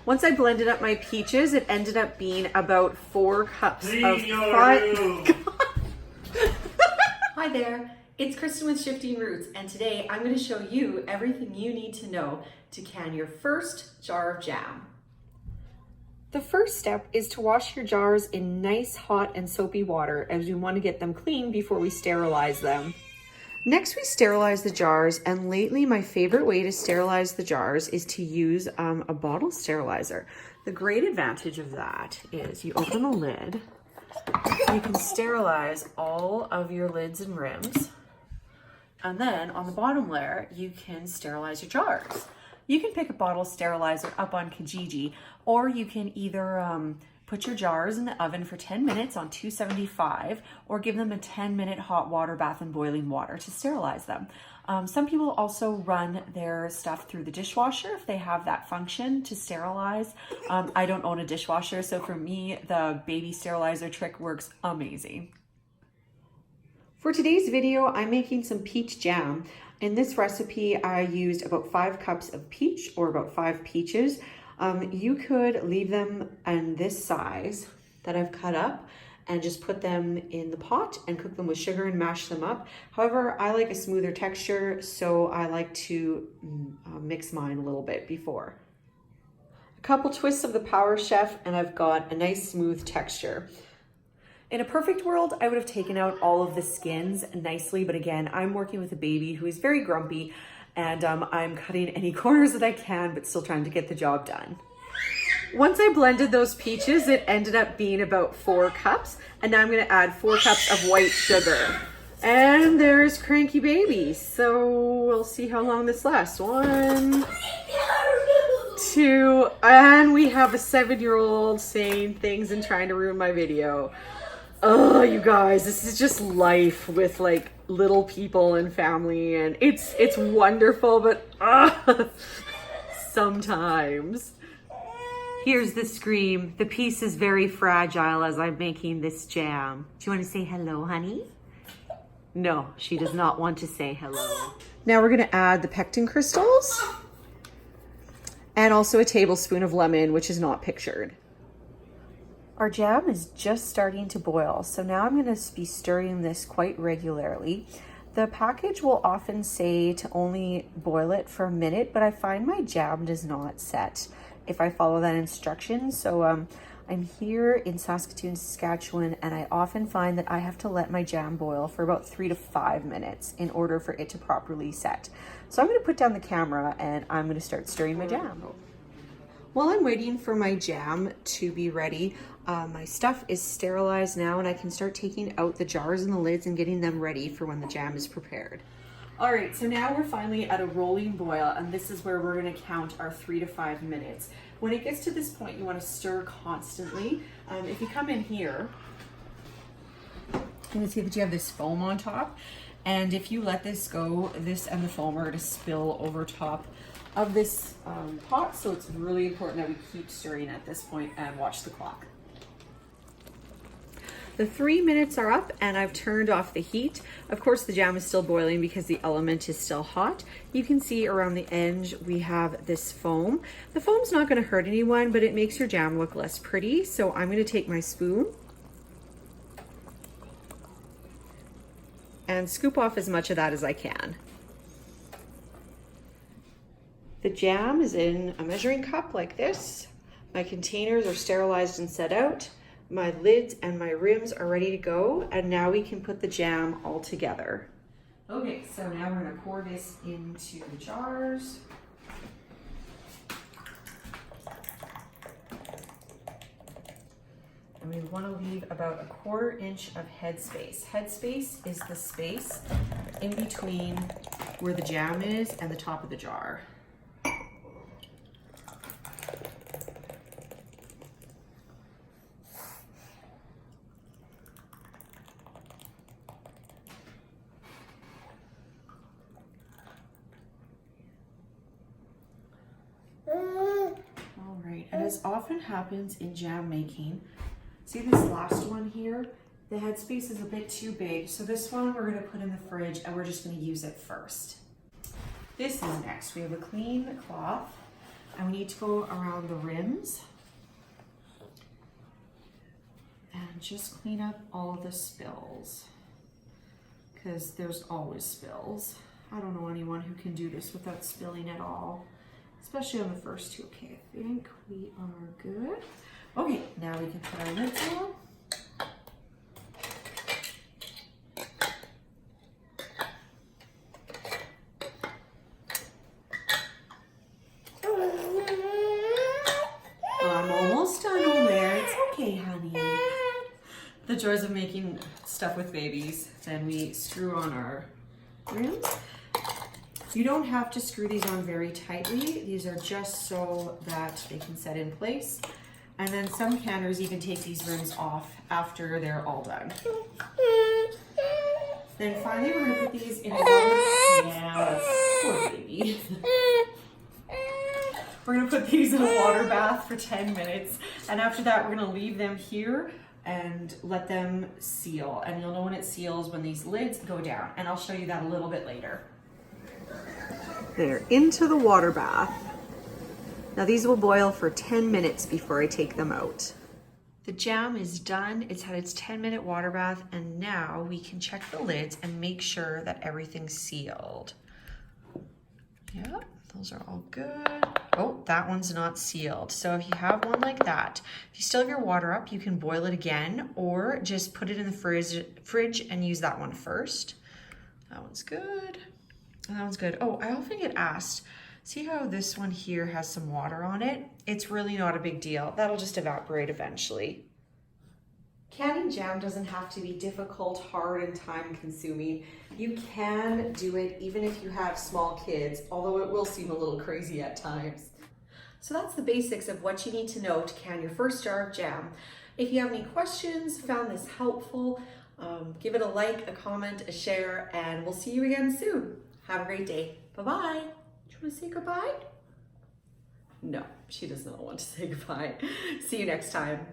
Once I blended up my peaches, it ended up being about 4 cups of fine. Hi there, it's Kristen with Shifting Roots, and today I'm going to show you everything you need to know to can your first jar of jam. The first step is to wash your jars in nice, hot, and soapy water, as we want to get them clean before we sterilize them. Next, we sterilize the jars, and lately my favorite way to sterilize the jars is to use a bottle sterilizer. The great advantage of that is you open the lid, you can sterilize all of your lids and rims, and then on the bottom layer, you can sterilize your jars. You can pick a bottle sterilizer up on Kijiji, or you can either put your jars in the oven for 10 minutes on 275, or give them a 10-minute hot water bath in boiling water to sterilize them. Some people also run their stuff through the dishwasher if they have that function to sterilize. I don't own a dishwasher, so for me, the baby sterilizer trick works amazing. For today's video, I'm making some peach jam. In this recipe, I used about 5 cups of peach, or about 5 peaches. You could leave them in this size that I've cut up and just put them in the pot and cook them with sugar and mash them up. However, I like a smoother texture, so I like to mix mine a little bit before. A couple twists of the Power Chef and I've got a nice smooth texture. In a perfect world, I would have taken out all of the skins nicely, but again, I'm working with a baby who is very grumpy, and I'm cutting any corners that I can, but still trying to get the job done. Once I blended those peaches, it ended up being about 4 cups, and now I'm gonna add 4 cups of white sugar. And there's Cranky Baby, so we'll see how long this lasts. 1, 2, and we have a 7-year-old saying things and trying to ruin my video. Oh, you guys, this is just life with like little people and family, and it's wonderful, but sometimes. Here's the scream. The piece is very fragile as I'm making this jam. Do you want to say hello, honey? No, she does not want to say hello. Now we're gonna add the pectin crystals and also a tablespoon of lemon, which is not pictured. Our jam is just starting to boil, so now I'm going to be stirring this quite regularly. The package will often say to only boil it for a minute, but I find my jam does not set if I follow that instruction. So I'm here in Saskatoon, Saskatchewan, and I often find that I have to let my jam boil for about 3 to 5 minutes in order for it to properly set. So I'm going to put down the camera and I'm going to start stirring my jam. While I'm waiting for my jam to be ready, my stuff is sterilized now, and I can start taking out the jars and the lids and getting them ready for when the jam is prepared. All right, so now we're finally at a rolling boil, and this is where we're gonna count our 3 to 5 minutes. When it gets to this point, you wanna stir constantly. If you come in here, you can see that you have this foam on top, and if you let this go, this and the foam are gonna spill over top of this pot, so it's really important that we keep stirring at this point and watch the clock. The 3 minutes are up and I've turned off the heat. Of course, the jam is still boiling because the element is still hot. You can see around the edge we have this foam. The foam's not going to hurt anyone, but it makes your jam look less pretty. So I'm going to take my spoon and scoop off as much of that as I can. The jam is in a measuring cup like this. My containers are sterilized and set out. My lids and my rims are ready to go, and now we can put the jam all together. Okay, so now we're gonna pour this into the jars. And we wanna leave about a 1/4 inch of headspace. Headspace is the space in between where the jam is and the top of the jar. And as often happens in jam making, see this last one here? The headspace is a bit too big, so this one we're gonna put in the fridge and we're just gonna use it first. This is next. We have a clean cloth. And we need to go around the rims and just clean up all the spills, because there's always spills. I don't know anyone who can do this without spilling at all, especially on the first two. Okay, I think we are good. Okay, now we can put our lids on. I'm almost done on there. It's okay, honey. The joys of making stuff with babies. Then we screw on our rims. You don't have to screw these on very tightly. These are just so that they can set in place. And then some canners even take these rims off after they're all done. Then finally we're gonna put these in the water. Yeah, poor baby. We're gonna put these in a water bath for 10 minutes. And after that, we're gonna leave them here and let them seal. And you'll know when it seals when these lids go down. And I'll show you that a little bit later. They're into the water bath. Now these will boil for 10 minutes before I take them out. The jam is done. It's had its 10-minute water bath, and now we can check the lids and make sure that everything's sealed. Yep, those are all good. Oh, that one's not sealed. So if you have one like that, if you still have your water up, you can boil it again, or just put it in the fridge and use that one first. That one's good. And that one's good. Oh, I often get asked, see how this one here has some water on it? It's really not a big deal. That'll just evaporate eventually. Canning jam doesn't have to be difficult, hard, and time consuming. You can do it even if you have small kids, although it will seem a little crazy at times. So that's the basics of what you need to know to can your first jar of jam. If you have any questions, found this helpful, give it a like, a comment, a share, and we'll see you again soon. Have a great day. Bye-bye. Do you want to say goodbye? No, she does not want to say goodbye. See you next time.